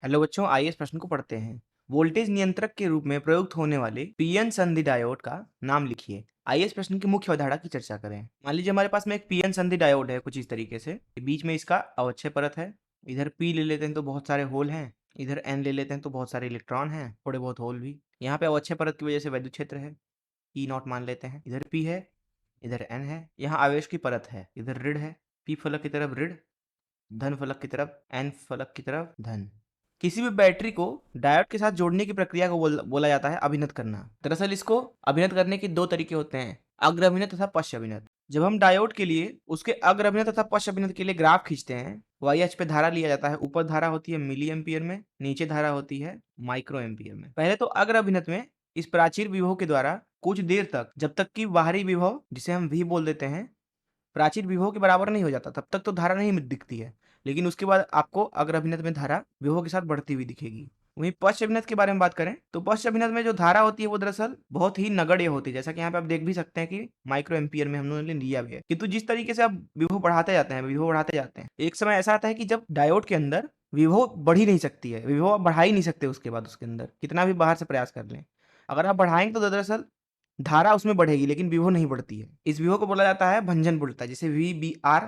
Hello बच्चों, आइए इस प्रश्न को पढ़ते हैं। वोल्टेज नियंत्रक के रूप में प्रयुक्त होने वाले पीएन संधि डायोड का नाम लिखिए। आइए इस प्रश्न की मुख्य अवधारणा की चर्चा करें। मान लीजिए हमारे पास में एक पीएन संधि डायोड है कुछ इस तरीके से। बीच में इसका अवक्षय परत है। इधर पी ले लेते हैं तो बहुत सारे होल हैं। इधर एन ले लेते हैं तो बहुत सारे इलेक्ट्रॉन हैं, थोड़े बहुत होल भी। यहाँ पे अवक्षय परत की वजह से वैद्युत क्षेत्र है, ई नॉट मान लेते हैं। इधर पी है, इधर एन है। यहाँ आवेश की परत है, इधर ऋण है, पी फलक की तरफ ऋण, धन फलक की तरफ, एन फलक की तरफ धन। किसी भी बैटरी को डायोड के साथ जोड़ने की प्रक्रिया को बोला जाता है अभिनत करना। दरअसल इसको अभिनत करने के दो तरीके होते हैं, अग्र अभिनत तथा पश्च अभिनत। जब हम डायोड के लिए उसके अग्र अभिनत तथा पश्च अभिनत के लिए ग्राफ खींचते हैं, वाई अक्ष पे धारा लिया जाता है। ऊपर धारा होती है मिली एम्पियर में, नीचे धारा होती है माइक्रो एम्पियर में। पहले तो अग्र अभिनत में इस प्राचीर विभव के द्वारा कुछ देर तक, जब तक कि बाहरी विभव जिसे हम वी बोल देते हैं प्राचीर विभव के बराबर नहीं हो जाता, तब तक तो धारा नहीं दिखती है। लेकिन उसके बाद आपको अग्र अभिनत में धारा विभव के साथ बढ़ती हुई दिखेगी। वहीं पश्च अभिनत के बारे में बात करें तो पश्च अभिनत में जो धारा होती है वो दरअसल बहुत ही नगण्य होती है। जैसा कि यहाँ पे आप देख भी सकते हैं कि माइक्रो एम्पियर में हम लोगों ने लिया भी है। किंतु जिस तरीके से आप विभव बढ़ाते जाते हैं, विभव बढ़ाते जाते हैं, एक समय ऐसा आता है कि जब डायोड के अंदर विभव बढ़ ही नहीं सकती है, विभव आप बढ़ा ही नहीं सकते। उसके बाद उसके अंदर कितना भी बाहर से प्रयास कर लें, अगर आप बढ़ाएंगे तो दरअसल धारा उसमें बढ़ेगी लेकिन विभव नहीं बढ़ती है। इस विभव को बोला जाता है भंजन वोल्टता, जिसे VBR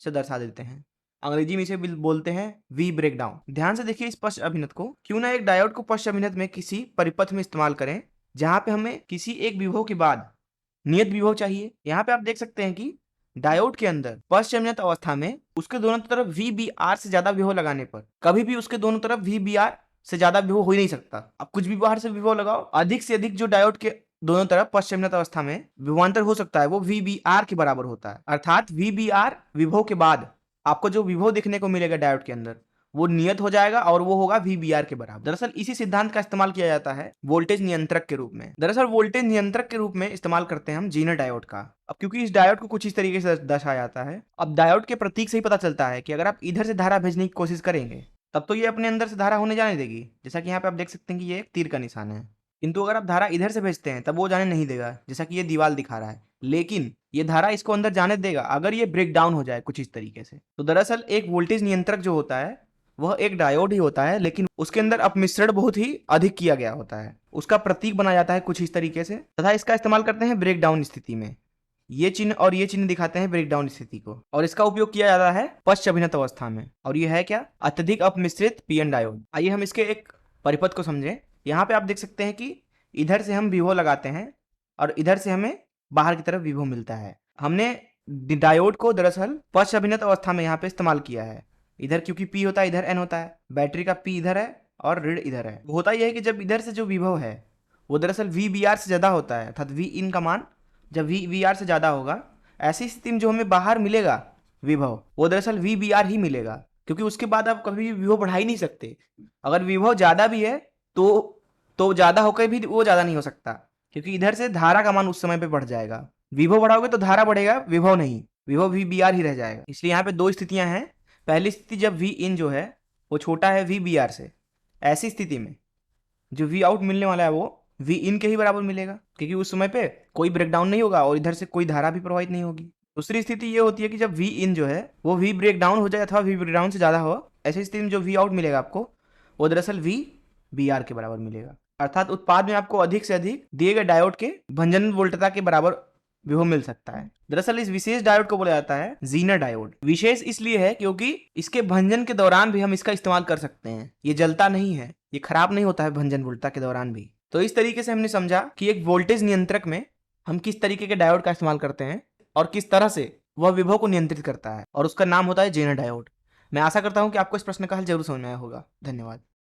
से दर्शा देते हैं। अंग्रेजी में इसे बोलते हैं वी ब्रेक डाउन। ध्यान से देखिए इस पश्च अभिनत को। क्यों ना एक डायोड को पश्च अभिनत में किसी परिपथ में इस्तेमाल करें जहां पे हमें किसी एक विभव के बाद नियत विभव चाहिए। यहाँ पे आप देख सकते हैं कि डायोड के अंदर पश्च अभिनत अवस्था में उसके दोनों तरफ VBR से ज्यादा विभव लगाने पर कभी भी उसके दोनों तरफ VBR से ज्यादा विभव हो ही नहीं सकता। अब कुछ भी बाहर से विभव लगाओ, अधिक से अधिक जो डायोड के दोनों तरफ पश्च अभिनत अवस्था में विभवांतर हो सकता है वो VBR के बराबर होता है। अर्थात VBR विभव के बाद आपको जो विभव देखने को मिलेगा डायोड के अंदर वो नियत हो जाएगा और वो होगा VBR के बराबर। दरअसल इसी सिद्धांत का इस्तेमाल किया जाता है वोल्टेज नियंत्रक के रूप में। दरअसल वोल्टेज नियंत्रक के रूप में इस्तेमाल करते हैं हम जीनर डायोड का। अब क्योंकि इस डायोड को कुछ इस तरीके से दर्शाया जाता है, अब डायोड के प्रतीक से ही पता चलता है कि अगर आप इधर से धारा भेजने की कोशिश करेंगे तब तो ये अपने अंदर से धारा होने जाने देगी। जैसा कि यहाँ पे आप देख सकते हैं कि ये एक तीर का निशान है। किंतु अगर आप धारा इधर से भेजते हैं तब वो जाने नहीं देगा, जैसा कि ये दीवार दिखा रहा है। लेकिन ये धारा इसको अंदर जाने देगा अगर ये ब्रेक डाउन हो जाए कुछ इस तरीके से। तो दरअसल एक वोल्टेज नियंत्रक जो होता है वह एक डायोड ही होता है, लेकिन उसके अंदर अपमिश्रण बहुत ही अधिक किया गया होता है। उसका प्रतीक बनाया जाता है कुछ इस तरीके से, तथा इसका इस्तेमाल करते हैं ब्रेक डाउन स्थिति में। ये चिन्ह और ये चिन्ह दिखाते हैं ब्रेक डाउन स्थिति को, और इसका उपयोग किया जाता है पश्च अभिनत अवस्था में। और ये है क्या? अत्यधिक अपमिश्रित पीएन डायोड। आइए हम इसके एक परिपथ को समझें। यहाँ पे आप देख सकते हैं कि इधर से हम विभव लगाते हैं और इधर से हमें बाहर की तरफ विभव मिलता है। हमने डायोड को दरअसल पश्च अभिनत अवस्था में यहाँ पे इस्तेमाल किया है। इधर क्योंकि P होता है, इधर N होता है, बैटरी का P इधर है और ऋण इधर है। होता यह है कि जब इधर से जो विभव है वो दरअसल VBR से ज्यादा होता है, अर्थात V इन का मान जब VBR से ज्यादा होगा, ऐसी स्थिति में जो हमें बाहर मिलेगा विभव वो दरअसल VBR ही मिलेगा, क्योंकि उसके बाद आप कभी भी विभव बढ़ा ही नहीं सकते। अगर विभव ज्यादा भी है तो ज्यादा होकर भी वो ज्यादा नहीं हो सकता, क्योंकि इधर से धारा का मान उस समय पे बढ़ जाएगा। विभव बढ़ाओगे तो धारा बढ़ेगा, विभव नहीं, विभव VBR ही रह जाएगा। इसलिए यहाँ पे दो स्थितियां हैं। पहली स्थिति जब V इन जो है वो छोटा है VBR से, ऐसी स्थिति में जो V आउट मिलने वाला है वो V इन के ही बराबर मिलेगा, क्योंकि उस समय पे कोई ब्रेकडाउन नहीं होगा और इधर से कोई धारा भी प्रवाहित नहीं होगी। दूसरी स्थिति ये होती है कि जब V इन जो है वो V ब्रेक डाउन हो जाए अथवा V ब्रेक डाउन से ज्यादा हो, ऐसी स्थिति में जो V आउट मिलेगा आपको वो दरअसल VBR के बराबर मिलेगा। अर्थात उत्पाद में आपको अधिक से अधिक दिए गए डायोड के भंजन वोल्टता के बराबर विभव मिल सकता है। दरअसल इस विशेष डायोड को बोला जाता है जीनर डायोड। विशेष इसलिए है क्योंकि इसके भंजन के दौरान भी हम इसका इस्तेमाल कर सकते हैं। ये जलता नहीं है, ये खराब नहीं होता है भंजन वोल्टता के दौरान भी। तो इस तरीके से हमने समझा कि एक वोल्टेज नियंत्रक में हम किस तरीके के डायोड का इस्तेमाल करते हैं और किस तरह से वह विभव को नियंत्रित करता है, और उसका नाम होता है जेनर डायोड। मैं आशा करता हूं कि आपको इस प्रश्न का हल जरूर समझ में आया होगा। धन्यवाद।